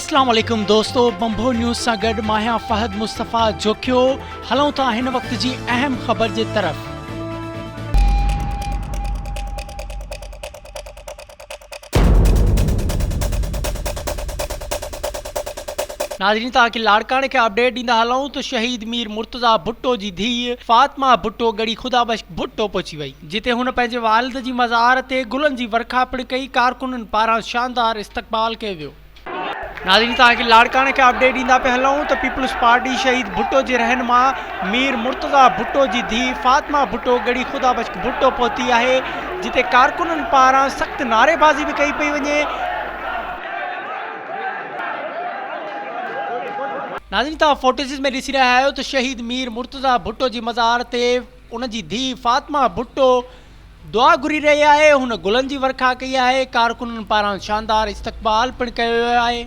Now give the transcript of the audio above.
अस्सलाम वालेकुम दोस्तों, बंभो न्यूज़ सां गॾु मां आहियां फ़हद मुस्तफ़ा जोखियो। हलूं था हिन वक्त जी अहम ख़बर जे तरफ़। नाज़रीन, तव्हांखे लाड़काणे खे अपडेट ॾींदा हलूं त शहीद मीर मुर्तज़ा भुट्टो जी धीउ फातिमा भुट्टो गड़ी ख़ुदाबख्श भुट्टो पहुची वई, जिते हुन पंहिंजे वालिद जी मज़ार ते गुलनि जी वर्खा पिणु कई। कारकुननि पारां शानदार इस्तक़बाल कयो वियो। नाज़रीन, तव्हांखे लाड़काणे खे अपडेट ॾींदा पिया हलूं त पीपल्स पार्टी शहीद भुट्टो जे रहनुमा मीर मुर्तज़ा भुट्टो जी धीउ फातिमा भुट्टो गड़ी ख़ुदाबख्श भुट्टो पहुती आहे, जिते कारकुननि पारां सख़्त नारेबाज़ी बि कई पई वञे। नाज़रीन, तव्हां फोटेजिस में ॾिसी रहिया आहियो त शहीद मीर मुर्तज़ा भुट्टो जी मज़ार ते उन जी धीउ फातिमा भुट्टो दुआ घुरी रही आहे। हुन गुलनि जी वर्खा कई आहे। कारकुननि पारां शानदार इस्तक़बाल पिणु कयो वियो आहे।